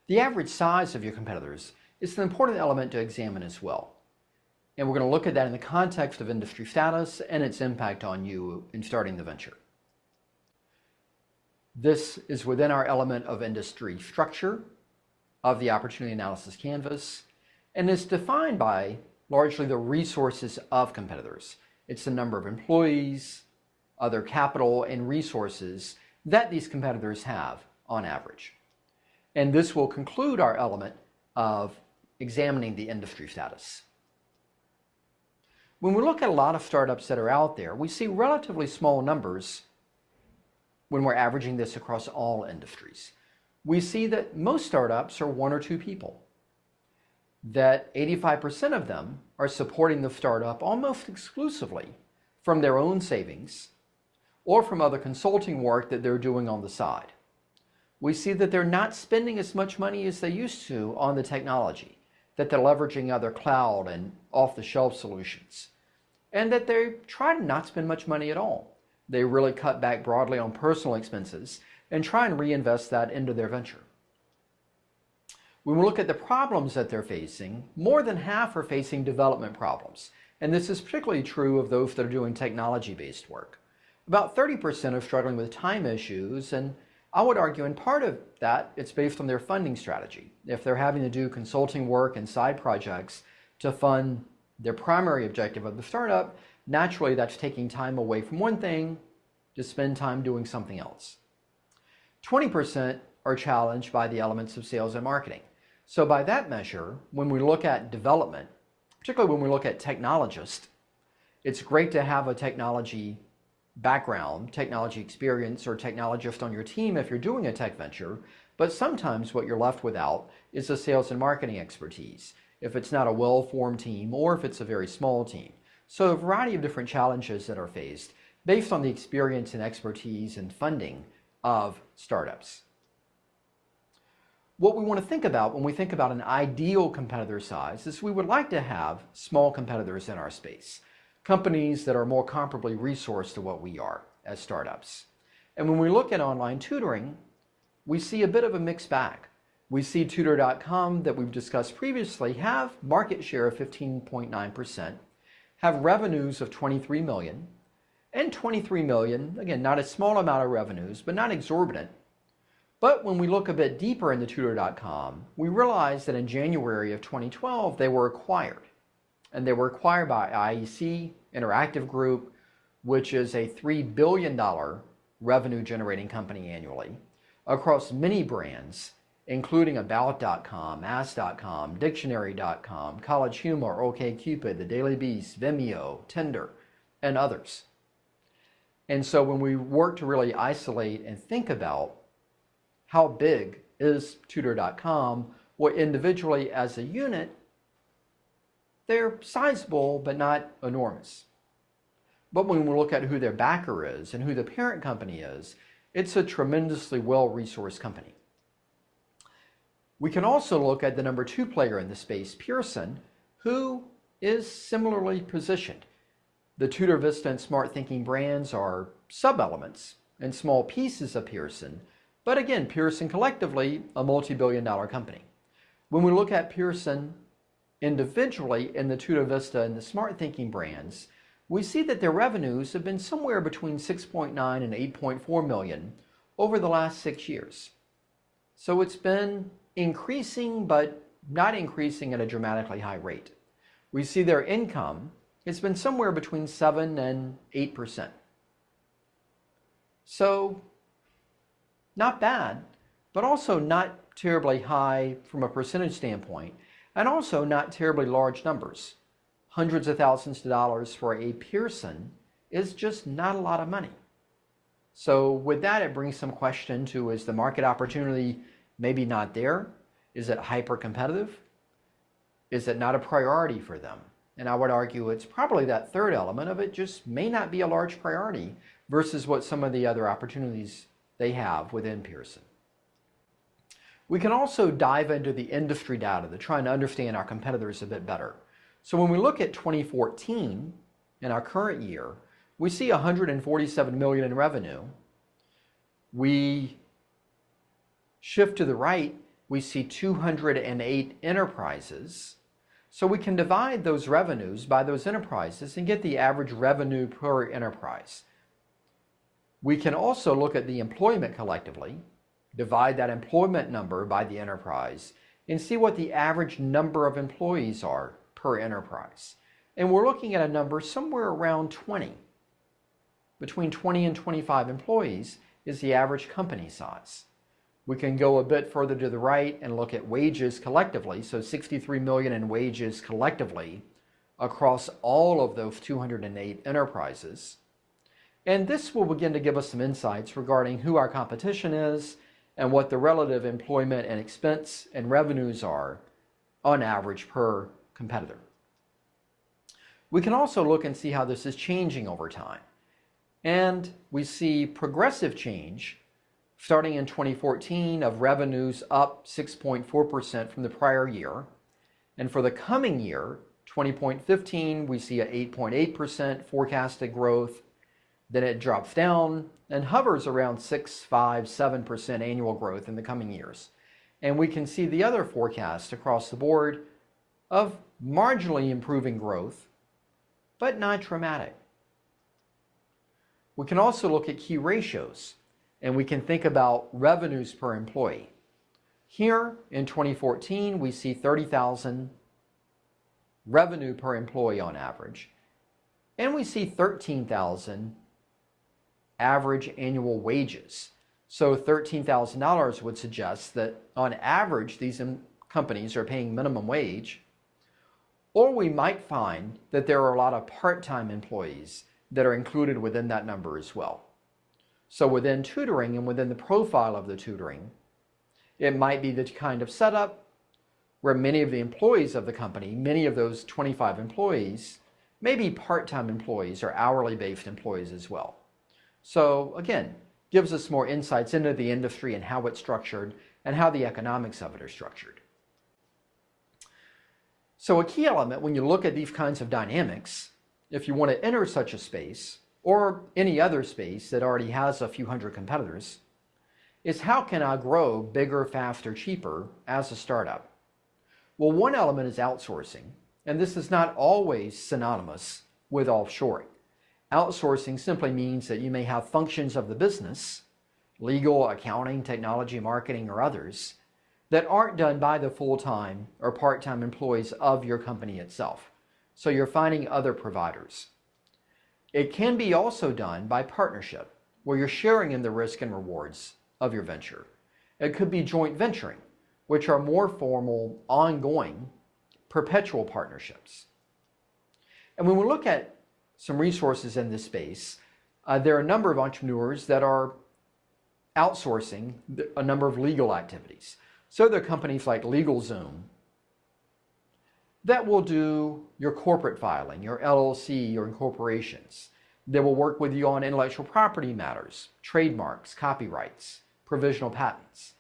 The average size of your competitors is an important element to examine as well. And we're going to look at that in the context of industry status and its impact on you in starting the venture. This is within our element of industry structure of the opportunity analysis canvas, and is defined by largely the resources of competitors. It's the number of employees, other capital, and resources that these competitors have on average. And this will conclude our element of examining the industry status. When we look at a lot of startups that are out there, we see relatively small numbers when we're averaging this across all industries. We see that most startups are 1 or 2 people, that 85% of them are supporting the startup almost exclusively from their own savings or from other consulting work that they're doing on the side. We see that they're not spending as much money as they used to on the technology, that they're leveraging other cloud and off-the-shelf solutions, and that they try to not spend much money at all. They really cut back broadly on personal expenses and try and reinvest that into their venture. When we look at the problems that they're facing, more than half are facing development problems. And this is particularly true of those that are doing technology-based work. About 30% are struggling with time issues, and I would argue in part of that, it's based on their funding strategy. If they're having to do consulting work and side projects to fund their primary objective of the startup, naturally that's taking time away from one thing to spend time doing something else. 20% are challenged by the elements of sales and marketing. So by that measure, when we look at development, particularly when we look at technologists, it's great to have a technology background, technology experience, or technologist on your team if you're doing a tech venture, but sometimes what you're left without is a sales and marketing expertise, if it's not a well-formed team or if it's a very small team. So a variety of different challenges that are faced based on the experience and expertise and funding of startups. What we want to think about when we think about an ideal competitor size is we would like to have small competitors in our space, companies that are more comparably resourced to what we are as startups. And when we look at online tutoring, we see a bit of a mixed bag. We see Tutor.com that we've discussed previously have market share of 15.9%, have revenues of 23 million, and 23 million, again, not a small amount of revenues, but not exorbitant. But when we look a bit deeper into Tutor.com, we realize that in January of 2012, they were acquired. And they were acquired by IEC Interactive Group, which is a $3 billion revenue generating company annually, across many brands, including About.com, Ask.com, Dictionary.com, College Humor, OkCupid, The Daily Beast, Vimeo, Tinder, and others. And so when we work to really isolate and think about how big is Tutor.com, well, individually as a unit, they're sizable but not enormous. But when we look at who their backer is and who the parent company is, it's a tremendously well-resourced company. We can also look at the number 2 player in the space, Pearson, who is similarly positioned. The Tutor, Vista, and Smart Thinking brands are sub-elements and small pieces of Pearson, but again, Pearson collectively, a multi-billion-dollar company. When we look at Pearson individually in the Tutor, Vista, and the Smart Thinking brands, we see that their revenues have been somewhere between 6.9 and 8.4 million over the last 6 years. So it's been increasing, but not increasing at a dramatically high rate. We see their income has been somewhere between 7 and 8%. So not bad, but also not terribly high from a percentage standpoint, and also not terribly large numbers. Hundreds of thousands of dollars for a Pearson is just not a lot of money. So with that, it brings some question to, is the market opportunity maybe not there? Is it hyper competitive? Is it not a priority for them? And I would argue it's probably that third element of it just may not be a large priority versus what some of the other opportunities they have within Pearson. We can also dive into the industry data to try and understand our competitors a bit better. So when we look at 2014, in our current year, we see 147 million in revenue. We shift to the right, we see 208 enterprises. So we can divide those revenues by those enterprises and get the average revenue per enterprise. We can also look at the employment collectively, divide that employment number by the enterprise, and see what the average number of employees are per enterprise. And we're looking at a number somewhere around 20. Between 20 and 25 employees is the average company size. We can go a bit further to the right and look at wages collectively, so 63 million in wages collectively across all of those 208 enterprises. And this will begin to give us some insights regarding who our competition is and what the relative employment and expense and revenues are on average per competitor. We can also look and see how this is changing over time. And we see progressive change starting in 2014 of revenues up 6.4% from the prior year. And for the coming year, 2015, we see an 8.8% forecasted growth. Then it drops down and hovers around 6, 5, 7% annual growth in the coming years. And we can see the other forecasts across the board of marginally improving growth, but not dramatic. We can also look at key ratios, and we can think about revenues per employee. Here in 2014, we see 30,000 revenue per employee on average, and we see 13,000 average annual wages. So $13,000 would suggest that on average these companies are paying minimum wage, or we might find that there are a lot of part-time employees that are included within that number as well. So within tutoring and within the profile of the tutoring, it might be the kind of setup where many of the employees of the company, many of those 25 employees, may be part-time employees or hourly based employees as well. So again, gives us more insights into the industry and how it's structured and how the economics of it are structured. So a key element when you look at these kinds of dynamics, if you want to enter such a space or any other space that already has a few hundred competitors, is how can I grow bigger, faster, cheaper as a startup? Well, one element is outsourcing, and this is not always synonymous with offshoring. Outsourcing simply means that you may have functions of the business, legal, accounting, technology, marketing, or others, that aren't done by the full-time or part-time employees of your company itself. So you're finding other providers. It can be also done by partnership, where you're sharing in the risk and rewards of your venture. It could be joint venturing, which are more formal, ongoing, perpetual partnerships. And when we look at some resources in this space, there are a number of entrepreneurs that are outsourcing a number of legal activities. So there are companies like LegalZoom that will do your corporate filing, your LLC, your incorporations. They will work with you on intellectual property matters, trademarks, copyrights, provisional patents.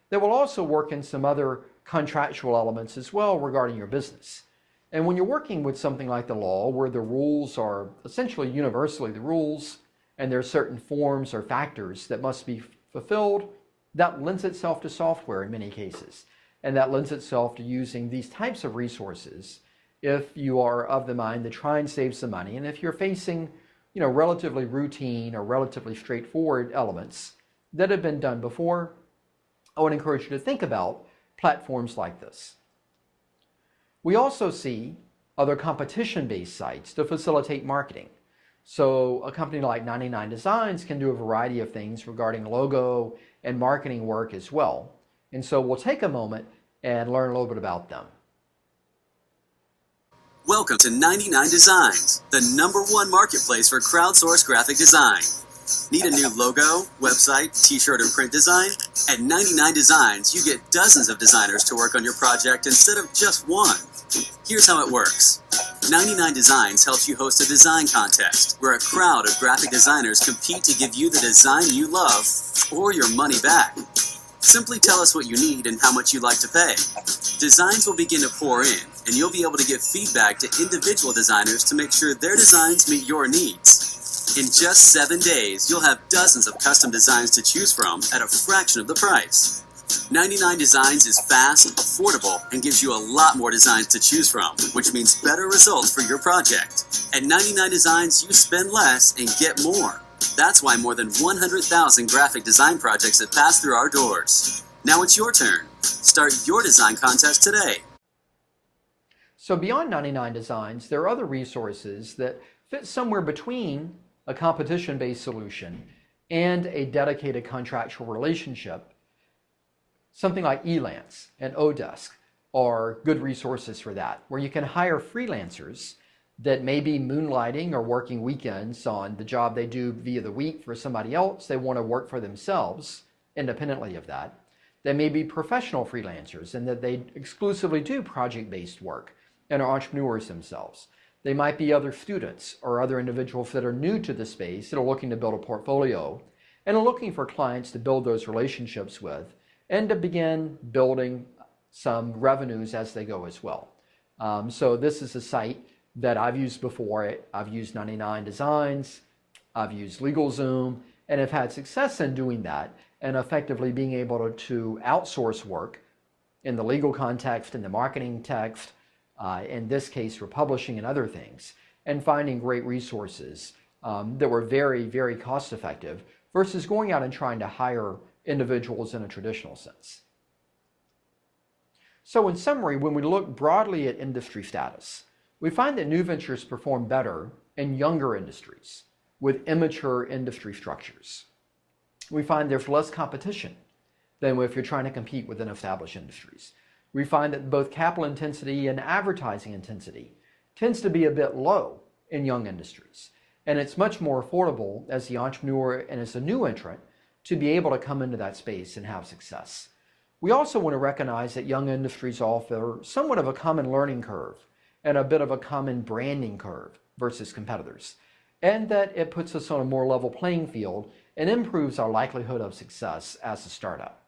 They will also work in some other contractual elements as well regarding your business. And when you're working with something like the law, where the rules are essentially universally the rules, and there are certain forms or factors that must be fulfilled, that lends itself to software in many cases. And that lends itself to using these types of resources if you are of the mind to try and save some money. And if you're facing, relatively routine or relatively straightforward elements that have been done before, I would encourage you to think about platforms like this. We also see other competition-based sites to facilitate marketing. So a company like 99 Designs can do a variety of things regarding logo and marketing work as well. And so we'll take a moment and learn a little bit about them. Welcome to 99 Designs, the #1 marketplace for crowdsourced graphic design. Need a new logo, website, t-shirt, or print design? At 99 Designs, you get dozens of designers to work on your project instead of just one. Here's how it works. 99 Designs helps you host a design contest where a crowd of graphic designers compete to give you the design you love or your money back. Simply tell us what you need and how much you'd like to pay. Designs will begin to pour in, and you'll be able to give feedback to individual designers to make sure their designs meet your needs. In just 7 days, you'll have dozens of custom designs to choose from at a fraction of the price. 99 Designs is fast, affordable, and gives you a lot more designs to choose from, which means better results for your project. At 99 Designs, you spend less and get more. That's why more than 100,000 graphic design projects have passed through our doors. Now it's your turn. Start your design contest today. So beyond 99 Designs, there are other resources that fit somewhere between a competition-based solution and a dedicated contractual relationship. Something like Elance and Odesk are good resources for that, where you can hire freelancers that may be moonlighting or working weekends on the job they do via the week for somebody else. They want to work for themselves independently of that. They may be professional freelancers in that they exclusively do project-based work and are entrepreneurs themselves. They might be other students or other individuals that are new to the space that are looking to build a portfolio and are looking for clients to build those relationships with and to begin building some revenues as they go as well. So this is a site that I've used before. I've used 99 Designs, I've used LegalZoom, and have had success in doing that and effectively being able to outsource work in the legal context, in the marketing text, in this case for publishing and other things, and finding great resources that were very, very cost effective versus going out and trying to hire individuals in a traditional sense. So in summary, when we look broadly at industry status, we find that new ventures perform better in younger industries with immature industry structures. We find there's less competition than if you're trying to compete within established industries. We find that both capital intensity and advertising intensity tends to be a bit low in young industries. And it's much more affordable as the entrepreneur and as a new entrant to be able to come into that space and have success. We also want to recognize that young industries offer somewhat of a common learning curve and a bit of a common branding curve versus competitors, and that it puts us on a more level playing field and improves our likelihood of success as a startup.